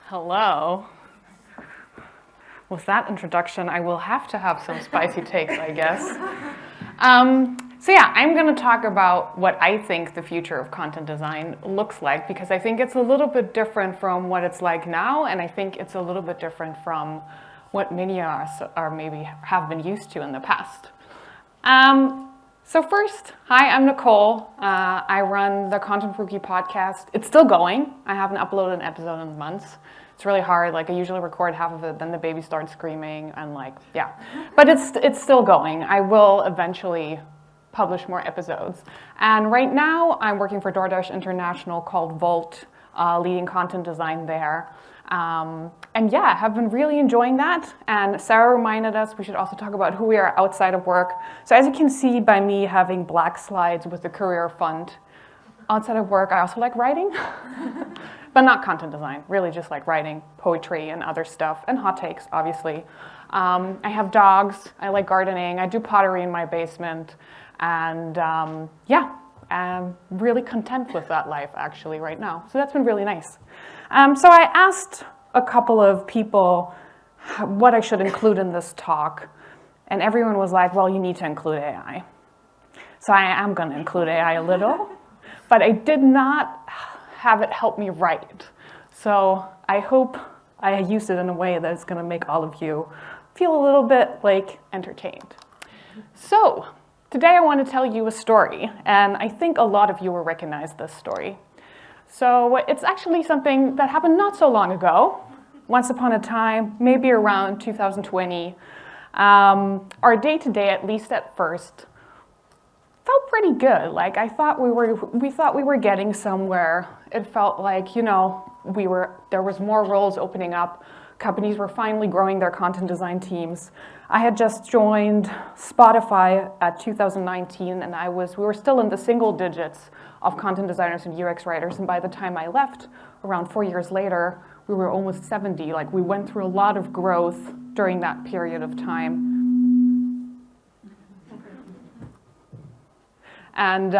Hello. With that introduction, I will have to have some spicy takes, I guess. I'm going to talk about what I think the future of content design looks like, because I think it's a little bit different from what it's like now, and I think it's a little bit different from what many of us are maybe have been used to in the past. First, hi, I'm Nicole. I run the Content Rookie podcast. It's still going. I haven't uploaded an episode in months. It's really hard. I usually record half of it, then the baby starts screaming, and But it's still going. I will eventually publish more episodes. And right now, I'm working for DoorDash International called Volt, leading content design there. I have been really enjoying that. And Sarah reminded us we should also talk about who we are outside of work. So as you can see by me having black slides with the career fund, outside of work, I also like writing, but not content design, really just like writing poetry and other stuff, and hot takes, obviously. I have dogs, I like gardening, I do pottery in my basement, and I'm really content with that life actually right now. So that's been really nice. So I asked a couple of people what I should include in this talk, and everyone was like, well, you need to include AI. So I am going to include AI a little, but I did not have it help me write. So I hope I use it in a way that's going to make all of you feel a little bit entertained. So today I want to tell you a story, and I think a lot of you will recognize this story. So it's actually something that happened not so long ago, once upon a time, maybe around 2020. Our day-to-day, at least at first, felt pretty good. We thought we were getting somewhere. It felt like, there was more roles opening up. Companies were finally growing their content design teams. I had just joined Spotify at 2019, and we were still in the single digits of content designers and UX writers. And by the time I left, around 4 years later, we were almost 70. We went through a lot of growth during that period of time. And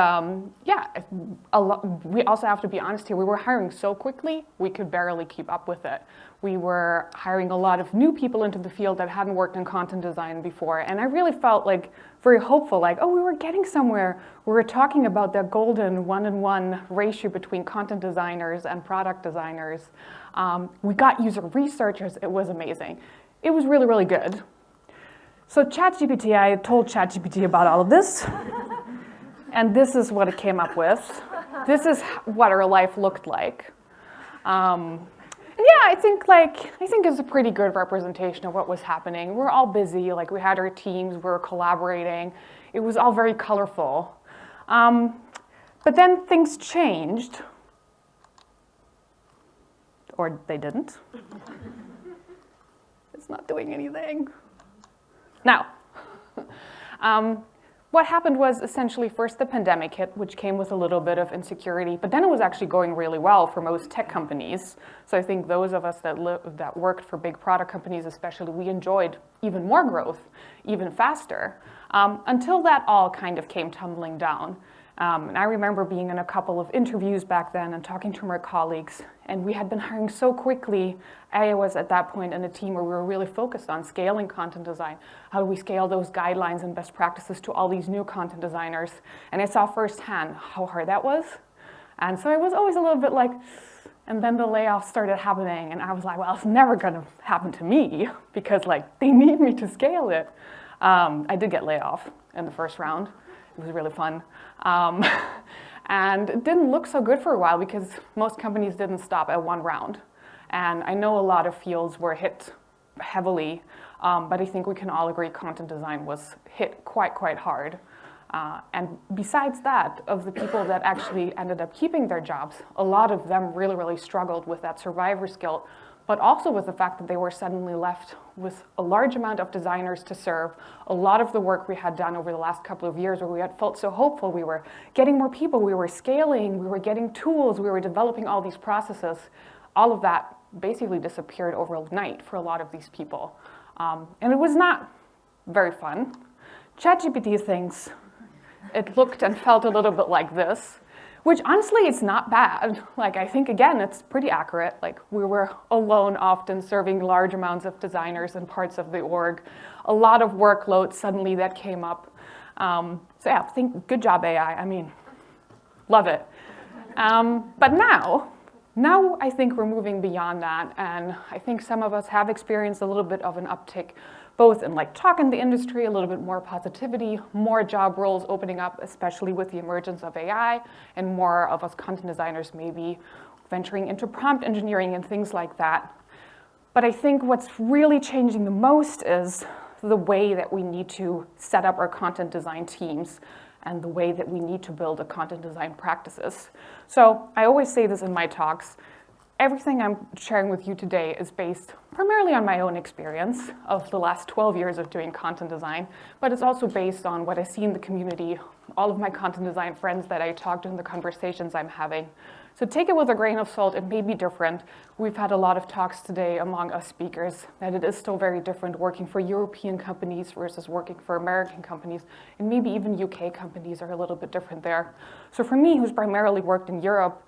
we also have to be honest here, we were hiring so quickly, we could barely keep up with it. We were hiring a lot of new people into the field that hadn't worked in content design before. And I really felt very hopeful, we were getting somewhere. We were talking about that golden 1-in-1 ratio between content designers and product designers. We got user researchers. It was amazing. It was really, really good. So ChatGPT, I told ChatGPT about all of this. And this is what it came up with. This is what our life looked like. I think it's a pretty good representation of what was happening. We're all busy, we had our teams, we were collaborating. It was all very colorful. But then things changed. Or they didn't. It's not doing anything. Now, what happened was essentially first the pandemic hit, which came with a little bit of insecurity, but then it was actually going really well for most tech companies. So I think those of us that worked for big product companies especially, we enjoyed even more growth, even faster, until that all kind of came tumbling down. And I remember being in a couple of interviews back then and talking to my colleagues, and we had been hiring so quickly. I was at that point in a team where we were really focused on scaling content design. How do we scale those guidelines and best practices to all these new content designers? And I saw firsthand how hard that was. And so I was always a little bit and then the layoffs started happening, and I was well, it's never gonna happen to me because they need me to scale it. I did get laid off in the first round. It was really fun. And it didn't look so good for a while because most companies didn't stop at one round. And I know a lot of fields were hit heavily, but I think we can all agree content design was hit quite hard. And besides that, of the people that actually ended up keeping their jobs, a lot of them really, really struggled with that survivor's guilt, but also with the fact that they were suddenly left with a large amount of designers to serve. A lot of the work we had done over the last couple of years where we had felt so hopeful, we were getting more people, we were scaling, we were getting tools, we were developing all these processes. All of that basically disappeared overnight for a lot of these people. And it was not very fun. ChatGPT thinks it looked and felt a little bit like this. which honestly, it's not bad. Like, I think, again, it's pretty accurate. Like, we were alone often serving large amounts of designers and parts of the org. A lot of workload suddenly that came up. So yeah, good job, AI. I mean, love it. But now I think we're moving beyond that, and I think some of us have experienced a little bit of an uptick, both in like talk in the industry, a little bit more positivity, more job roles opening up, especially with the emergence of AI, and more of us content designers maybe venturing into prompt engineering and things like that. But I think what's really changing the most is the way that we need to set up our content design teams and the way that we need to build a content design practices. So I always say this in my talks. Everything I'm sharing with you today is based primarily on my own experience of the last 12 years of doing content design, but it's also based on what I see in the community, all of my content design friends that I talk to in the conversations I'm having. So take it with a grain of salt. It may be different. We've had a lot of talks today among us speakers that it is still very different working for European companies versus working for American companies, and maybe even UK companies are a little bit different there. So for me, who's primarily worked in Europe,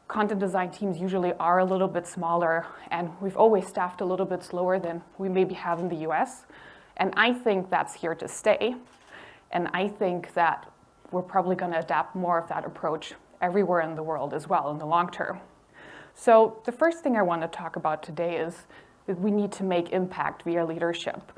content design teams usually are a little bit smaller, and we've always staffed a little bit slower than we maybe have in the US. And I think that's here to stay. And I think that we're probably going to adapt more of that approach everywhere in the world as well in the long term. So the first thing I want to talk about today is that we need to make impact via leadership.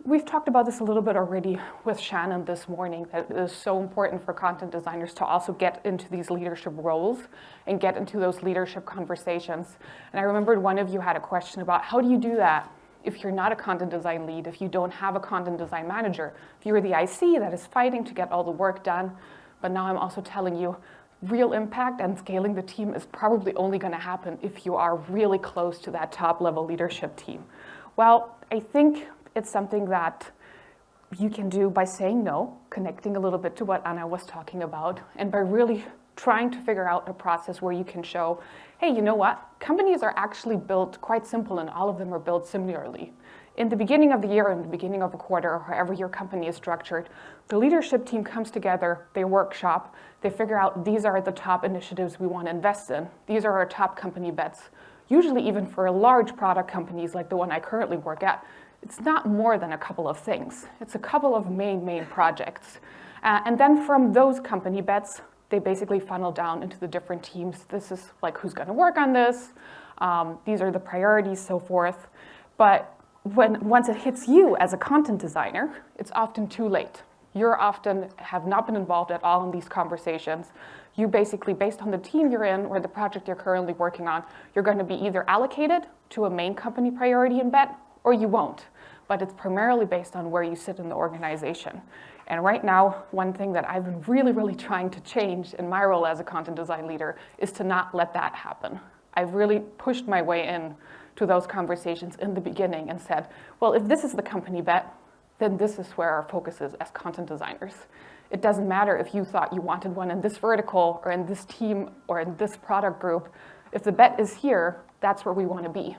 We've talked about this a little bit already with Shannon this morning, that it is so important for content designers to also get into these leadership roles and get into those leadership conversations. And I remembered one of you had a question about how do you do that if you're not a content design lead, if you don't have a content design manager, if you're the IC that is fighting to get all the work done. But now I'm also telling you, real impact and scaling the team is probably only going to happen if you are really close to that top level leadership team. Well, I think it's something that you can do by saying no, connecting a little bit to what Anna was talking about, and by really trying to figure out a process where you can show, hey, you know what? Companies are actually built quite simple, and all of them are built similarly. In the beginning of the year, in the beginning of a quarter, or however your company is structured, the leadership team comes together, they workshop, they figure out these are the top initiatives we want to invest in. These are our top company bets. Usually even for large product companies like the one I currently work at, it's not more than a couple of things. It's a couple of main projects. And then from those company bets, they basically funnel down into the different teams. This is like who's going to work on this. These are the priorities, so forth. But once it hits you as a content designer, it's often too late. You often have not been involved at all in these conversations. You basically, based on the team you're in or the project you're currently working on, you're going to be either allocated to a main company priority and bet, or you won't. But it's primarily based on where you sit in the organization. And right now, one thing that I've been really trying to change in my role as a content design leader is to not let that happen. I've really pushed my way in to those conversations in the beginning and said, well, if this is the company bet, then this is where our focus is as content designers. It doesn't matter if you thought you wanted one in this vertical or in this team or in this product group. If the bet is here, that's where we want to be.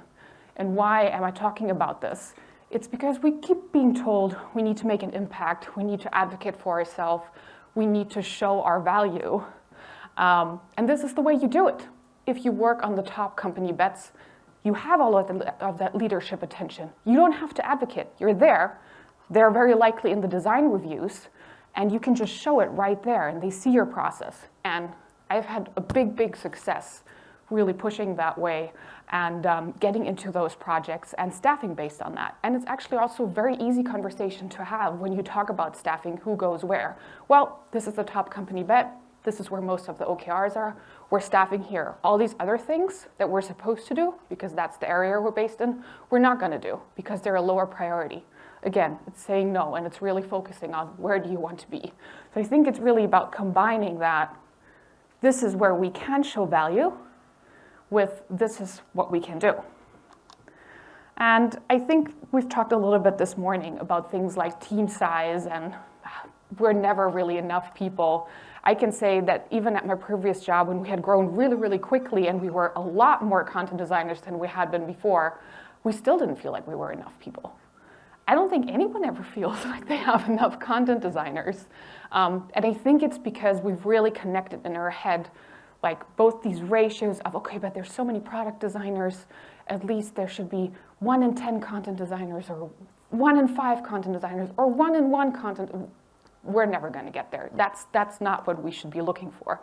And why am I talking about this? It's because we keep being told we need to make an impact, we need to advocate for ourselves, we need to show our value. And this is the way you do it. If you work on the top company bets, you have all of that leadership attention. You don't have to advocate. You're there. They're very likely in the design reviews, and you can just show it right there, and they see your process. And I've had a big success really pushing that way and getting into those projects and staffing based on that. And it's actually also a very easy conversation to have when you talk about staffing, who goes where. Well, this is the top company bet. This is where most of the OKRs are. We're staffing here. All these other things that we're supposed to do, because that's the area we're based in, we're not going to do because they're a lower priority. Again, it's saying no, and it's really focusing on where do you want to be. So I think it's really about combining that. This is where we can show value with this is what we can do. And I think we've talked a little bit this morning about things like team size, and we're never really enough people. I can say that even at my previous job, when we had grown really quickly and we were a lot more content designers than we had been before, we still didn't feel like we were enough people. I don't think anyone ever feels like they have enough content designers. And I think it's because we've really connected in our head, like both these ratios of, okay, but there's so many product designers, at least there should be 1 in 10 content designers, or 1 in 5 content designers, or 1 in 1 content. We're never going to get there. That's not what we should be looking for.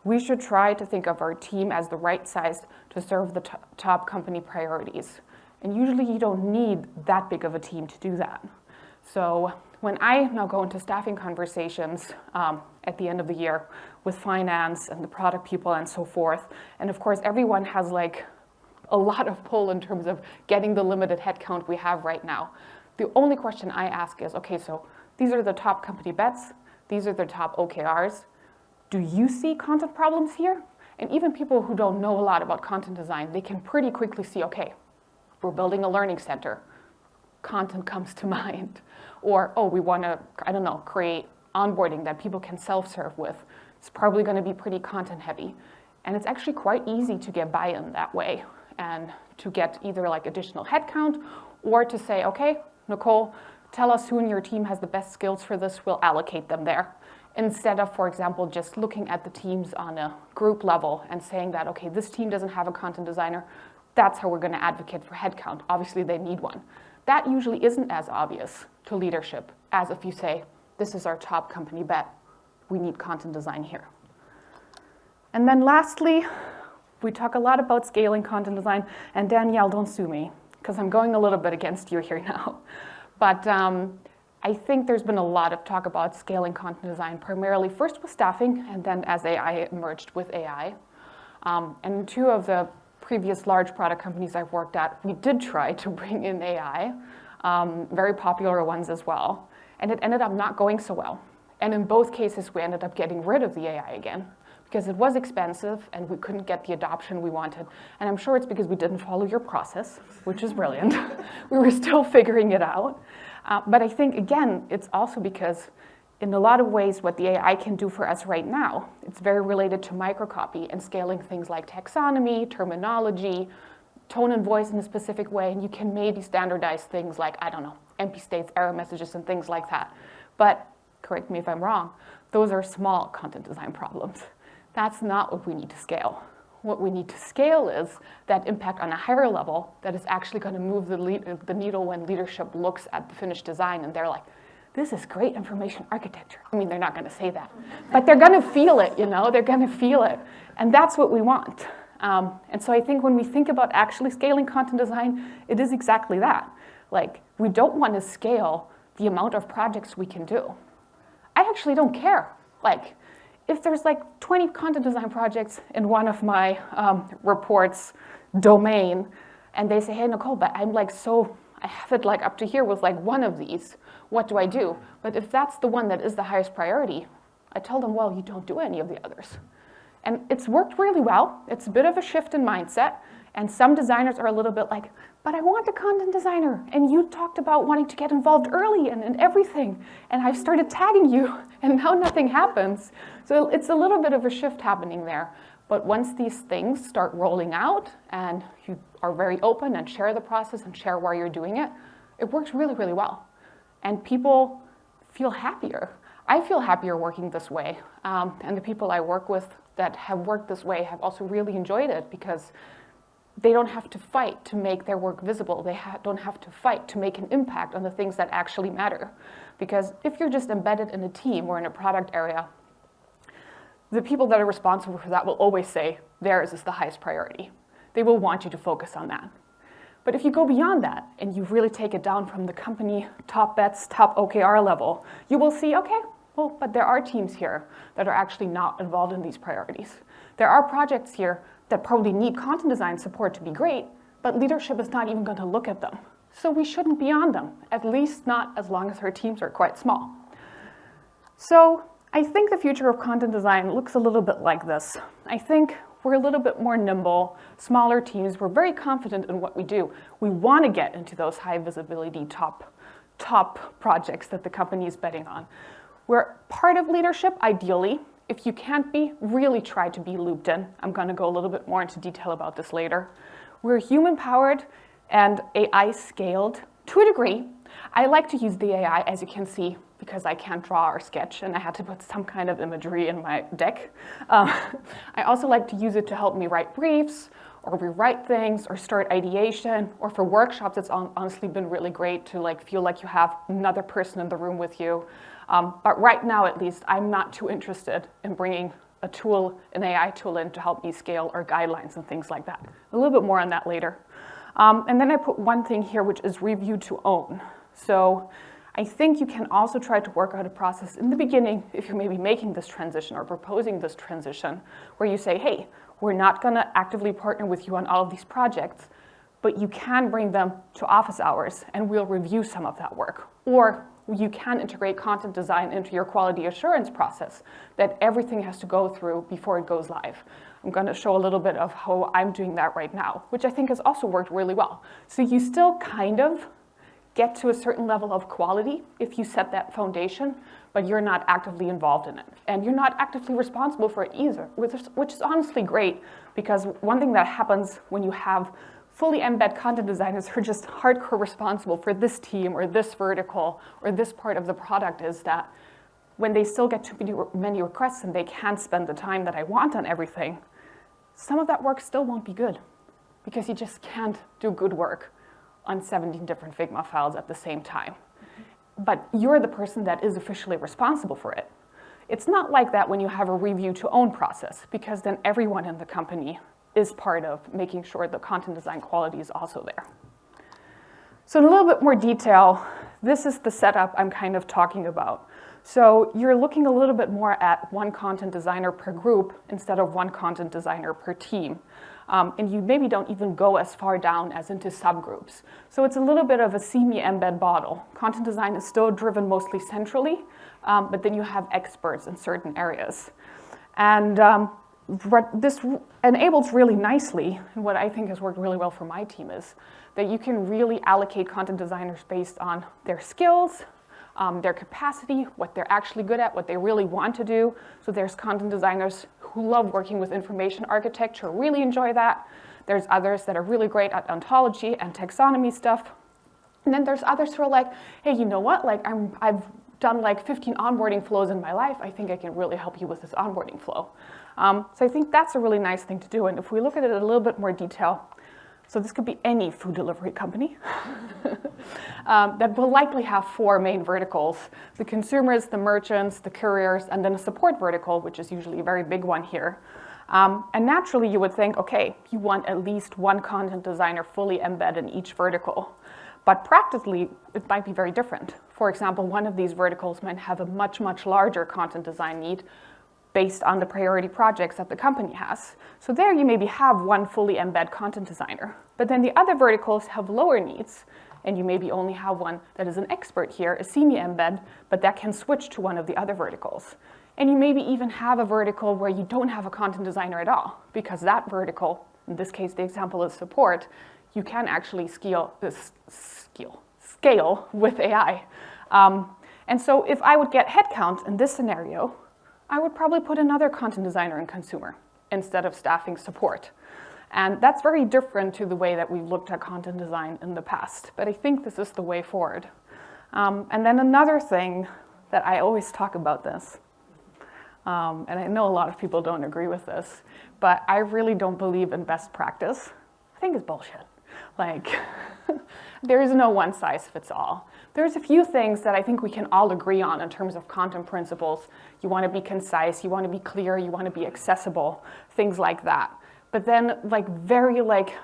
We should try to think of our team as the right size to serve the top company priorities. And usually you don't need that big of a team to do that. So when I now go into staffing conversations at the end of the year with finance and the product people and so forth, and of course everyone has like a lot of pull in terms of getting the limited headcount we have right now. The only question I ask is, okay, so these are the top company bets, these are the top OKRs. Do you see content problems here? And even people who don't know a lot about content design, they can pretty quickly see, okay, we're building a learning center. Content comes to mind. Or, oh, we want to, I don't know, create onboarding that people can self-serve with. It's probably going to be pretty content heavy. And it's actually quite easy to get buy-in that way and to get either like additional headcount or to say, okay, Nicole, tell us who in your team has the best skills for this, we'll allocate them there. Instead of, for example, just looking at the teams on a group level and saying that, okay, this team doesn't have a content designer, that's how we're going to advocate for headcount. Obviously, they need one. That usually isn't as obvious to leadership as if you say, this is our top company bet. We need content design here. And then lastly, we talk a lot about scaling content design. And Danielle, don't sue me, because I'm going a little bit against you here now. But I think there's been a lot of talk about scaling content design, primarily first with staffing, and then as AI emerged with AI. And 2 of the previous large product companies I've worked at, we did try to bring in AI, very popular ones as well. And it ended up not going so well. And in both cases, we ended up getting rid of the AI again, because it was expensive and we couldn't get the adoption we wanted. And I'm sure it's because we didn't follow your process, which is brilliant. We were still figuring it out. But I think, again, it's also because in a lot of ways what the AI can do for us right now, it's very related to microcopy and scaling things like taxonomy, terminology, tone and voice in a specific way, and you can maybe standardize things like, I don't know, empty states, error messages, and things like that. But, correct me if I'm wrong, those are small content design problems. That's not what we need to scale. What we need to scale is that impact on a higher level that is actually going to move the needle when leadership looks at the finished design and they're like, this is great information architecture. I mean, they're not going to say that, but they're going to feel it, you know, they're going to feel it. And that's what we want. And so I think when we think about actually scaling content design, it is exactly that. Like, we don't want to scale the amount of projects we can do. I actually don't care. Like, if there's like 20 content design projects in one of my reports domain, and they say, hey, Nicole, but I'm like I have it like up to here with like one of these. What do I do? But if that's the one that is the highest priority, I tell them, well, you don't do any of the others. And it's worked really well. It's a bit of a shift in mindset. And some designers are a little bit like, but I want a content designer. And you talked about wanting to get involved early and everything. And I've started tagging you, and now nothing happens. So it's a little bit of a shift happening there. But once these things start rolling out and you are very open and share the process and share why you're doing it, it works really, really well. And people feel happier. I feel happier working this way. And the people I work with that have worked this way have also really enjoyed it because they don't have to fight to make their work visible. They don't have to fight to make an impact on the things that actually matter. Because if you're just embedded in a team or in a product area, the people that are responsible for that will always say theirs is the highest priority. They will want you to focus on that. But if you go beyond that and you really take it down from the company top bets, top OKR level, you will see, okay, well, but there are teams here that are actually not involved in these priorities. There are projects here that probably need content design support to be great, but leadership is not even going to look at them. So we shouldn't be on them, at least not as long as our teams are quite small. So I think the future of content design looks a little bit like this. I think we're a little bit more nimble, smaller teams. We're very confident in what we do. We want to get into those high visibility top projects that the company is betting on. We're part of leadership, ideally. If you can't be, really try to be looped in. I'm going to go a little bit more into detail about this later. We're human-powered and AI scaled to a degree, I like to use the AI, as you can see, because I can't draw or sketch, and I had to put some kind of imagery in my deck. I also like to use it to help me write briefs, or rewrite things, or start ideation, or for workshops, it's honestly been really great to feel like you have another person in the room with you. But right now, at least, I'm not too interested in bringing a tool, an AI tool in to help me scale or guidelines and things like that. A little bit more on that later. And then I put one thing here, which is review to own. So I think you can also try to work out a process in the beginning if you're maybe making this transition or proposing this transition, where you say, hey, we're not going to actively partner with you on all of these projects, but you can bring them to office hours and we'll review some of that work. Or you can integrate content design into your quality assurance process that everything has to go through before it goes live. I'm going to show a little bit of how I'm doing that right now, which I think has also worked really well. So you still kind of get to a certain level of quality if you set that foundation, but you're not actively involved in it. And you're not actively responsible for it either, which is honestly great, because one thing that happens when you have fully embed content designers who are just hardcore responsible for this team or this vertical or this part of the product is that when they still get too many requests and they can't spend the time that I want on everything, some of that work still won't be good because you just can't do good work on 17 different Figma files at the same time. But you're the person that is officially responsible for it. It's not like that when you have a review to own process, because then everyone in the company is part of making sure the content design quality is also there. So in a little bit more detail, this is the setup I'm kind of talking about. So you're looking a little bit more at one content designer per group instead of one content designer per team. And you maybe don't even go as far down as into subgroups. So it's a little bit of a semi-embed model. Content design is still driven mostly centrally, but then you have experts in certain areas. And what this enables really nicely, and what I think has worked really well for my team, is that you can really allocate content designers based on their skills, their capacity, what they're actually good at, what they really want to do. So there's content designers who love working with information architecture, really enjoy that. There's others that are really great at ontology and taxonomy stuff. And then there's others who are like, hey, you know what? I've done 15 onboarding flows in my life. I think I can really help you with this onboarding flow. So I think that's a really nice thing to do. And if we look at it in a little bit more detail, so this could be any food delivery company that will likely have 4 main verticals: the consumers, the merchants, the couriers, and then a support vertical, which is usually a very big one here. And naturally, you would think, okay, you want at least one content designer fully embedded in each vertical. But practically, it might be very different. For example, one of these verticals might have a much, much larger content design need based on the priority projects that the company has. So there you maybe have one fully embed content designer. But then the other verticals have lower needs, and you maybe only have one that is an expert here, a semi-embed, but that can switch to one of the other verticals. And you maybe even have a vertical where you don't have a content designer at all, because that vertical, in this case the example is support, you can actually scale with AI. And so if I would get headcount in this scenario, I would probably put another content designer in consumer instead of staffing support. And that's very different to the way that we've looked at content design in the past. But I think this is the way forward. And then another thing that I always talk about this, and I know a lot of people don't agree with this, but I really don't believe in best practice. I think it's bullshit. There is no one size fits all. There's a few things that I think we can all agree on in terms of content principles. You want to be concise, you want to be clear, you want to be accessible, things like that. But then very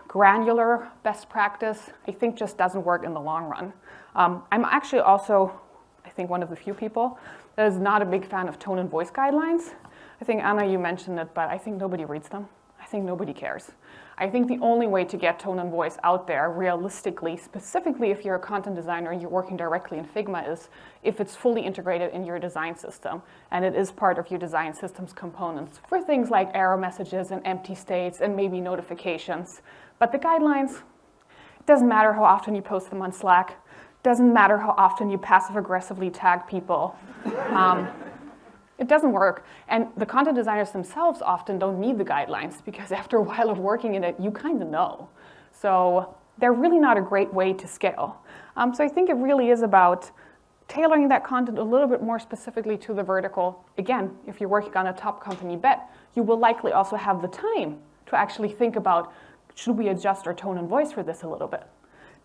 granular best practice, I think just doesn't work in the long run. I'm actually also, I think, one of the few people that is not a big fan of tone and voice guidelines. I think, Anna, you mentioned it, but I think nobody reads them. I think nobody cares. I think the only way to get tone and voice out there realistically, specifically if you're a content designer and you're working directly in Figma, is if it's fully integrated in your design system and it is part of your design system's components for things like error messages and empty states and maybe notifications. But the guidelines, it doesn't matter how often you post them on Slack, doesn't matter how often you passive-aggressively tag people. It doesn't work. And the content designers themselves often don't need the guidelines because after a while of working in it, you kind of know. So they're really not a great way to scale. So I think it really is about tailoring that content a little bit more specifically to the vertical. Again, if you're working on a top company bet, you will likely also have the time to actually think about, should we adjust our tone and voice for this a little bit?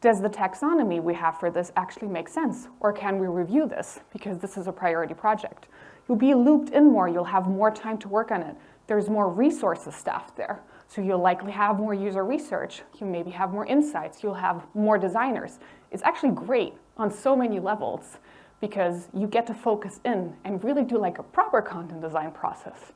Does the taxonomy we have for this actually make sense? Or can we review this because this is a priority project? You'll be looped in more, you'll have more time to work on it. There's more resources staffed there. So you'll likely have more user research. You maybe have more insights. You'll have more designers. It's actually great on so many levels because you get to focus in and really do like a proper content design process.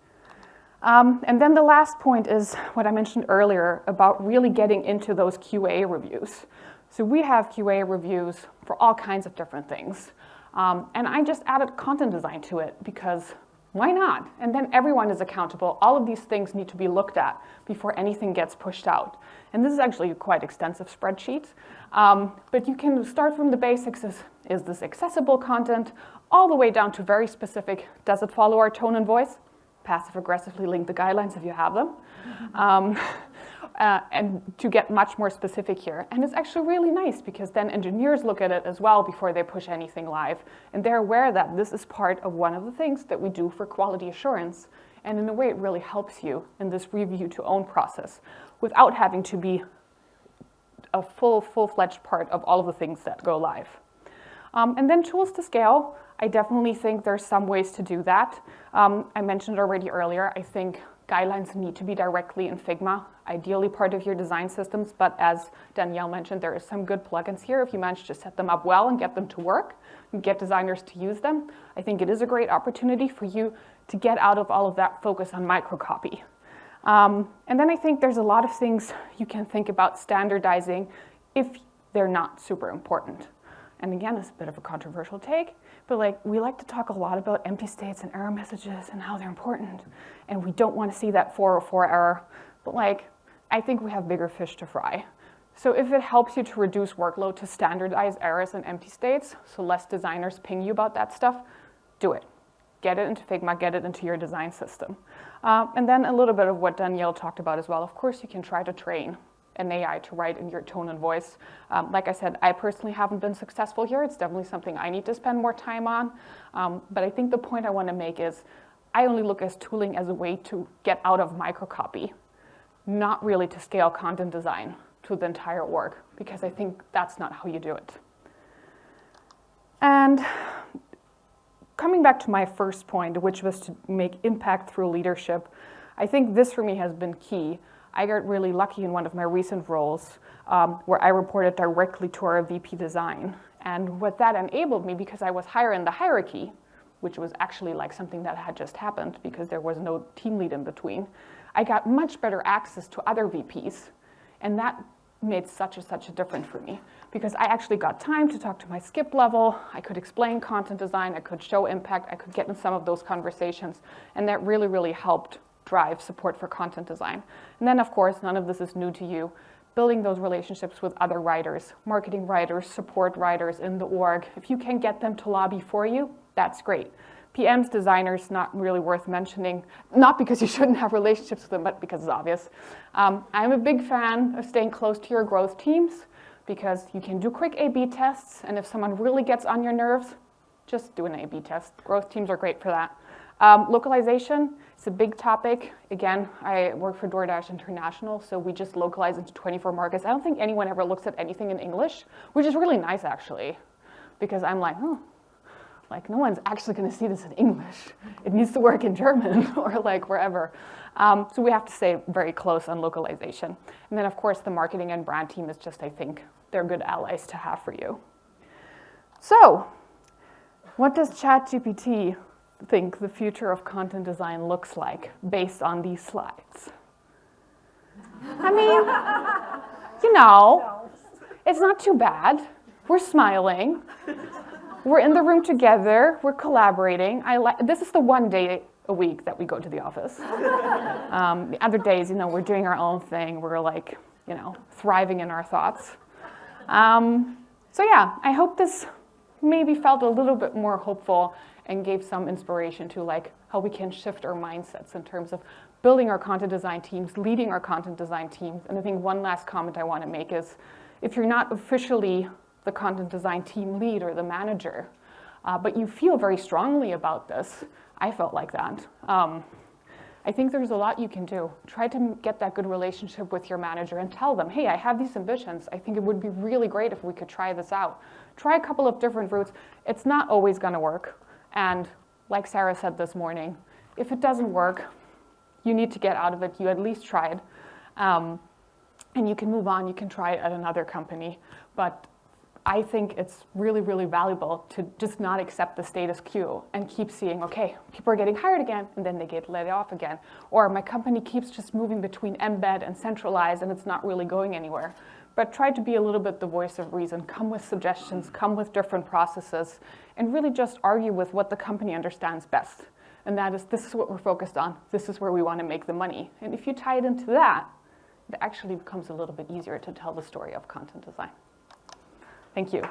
And then the last point is what I mentioned earlier about really getting into those QA reviews. So we have QA reviews for all kinds of different things. And I just added content design to it because why not? And then everyone is accountable. All of these things need to be looked at before anything gets pushed out. And this is actually a quite extensive spreadsheet. But you can start from the basics. Is this accessible content? All the way down to very specific, does it follow our tone and voice? Passive aggressively link the guidelines if you have them. And to get much more specific here. And it's actually really nice because then engineers look at it as well before they push anything live. And they're aware that this is part of one of the things that we do for quality assurance. And in a way, it really helps you in this review to own process without having to be a full-fledged part of all of the things that go live. And then tools to scale. I definitely think there's some ways to do that. I mentioned already earlier, I think guidelines need to be directly in Figma, ideally part of your design systems, but as Danielle mentioned, there is some good plugins here. If you manage to set them up well and get them to work and get designers to use them, I think it is a great opportunity for you to get out of all of that focus on microcopy. And then I think there's a lot of things you can think about standardizing if they're not super important. And again, it's a bit of a controversial take, but like we like to talk a lot about empty states and error messages and how they're important. And we don't want to see that 404 error, but like I think we have bigger fish to fry. So if it helps you to reduce workload to standardize errors and empty states, so less designers ping you about that stuff, do it. Get it into Figma, get it into your design system. And then a little bit of what Danielle talked about as well. Of course, you can try to train an AI to write in your tone and voice. Like I said, I personally haven't been successful here. It's definitely something I need to spend more time on. But I think the point I want to make is I only look at tooling as a way to get out of microcopy, not really to scale content design to the entire org, because I think that's not how you do it. And coming back to my first point, which was to make impact through leadership, I think this for me has been key. I got really lucky in one of my recent roles where I reported directly to our VP design. And what that enabled me, because I was higher in the hierarchy, which was actually like something that had just happened because there was no team lead in between, I got much better access to other VPs. And that made such a difference for me because I actually got time to talk to my skip level. I could explain content design, I could show impact, I could get in some of those conversations. And that really, really helped drive support for content design. And then, of course, none of this is new to you. Building those relationships with other writers, marketing writers, support writers in the org. If you can get them to lobby for you, that's great. PMs, designers, not really worth mentioning, not because you shouldn't have relationships with them, but because it's obvious. I'm a big fan of staying close to your growth teams because you can do quick A/B tests, and if someone really gets on your nerves, just do an A/B test. Growth teams are great for that. Localization, it's a big topic. Again, I work for DoorDash International, so we just localize into 24 markets. I don't think anyone ever looks at anything in English, which is really nice actually, because I'm like, like no one's actually going to see this in English. It needs to work in German or like wherever. So we have to stay very close on localization. And then of course the marketing and brand team is just, I think, they're good allies to have for you. So what does ChatGPT think the future of content design looks like based on these slides? I mean, you know, it's not too bad. We're smiling. We're in the room together. We're collaborating. This is the one day a week that we go to the office. The other days, you know, we're doing our own thing. We're like, you know, thriving in our thoughts. So yeah, I hope this maybe felt a little bit more hopeful and gave some inspiration to like how we can shift our mindsets in terms of building our content design teams, leading our content design teams. And I think one last comment I want to make is if you're not officially the content design team lead or the manager, but you feel very strongly about this. I felt like that. I think there's a lot you can do. Try to get that good relationship with your manager and tell them, hey, I have these ambitions. I think it would be really great if we could try this out. Try a couple of different routes. It's not always gonna work. And like Sarah said this morning, if it doesn't work, you need to get out of it. You at least tried. And you can move on, you can try it at another company. But I think it's really, really valuable to just not accept the status quo and keep seeing, okay, people are getting hired again, and then they get let off again. Or my company keeps just moving between embed and centralize, and it's not really going anywhere. But try to be a little bit the voice of reason. Come with suggestions, come with different processes, and really just argue with what the company understands best. And that is, this is what we're focused on. This is where we want to make the money. And if you tie it into that, it actually becomes a little bit easier to tell the story of content design. Thank you.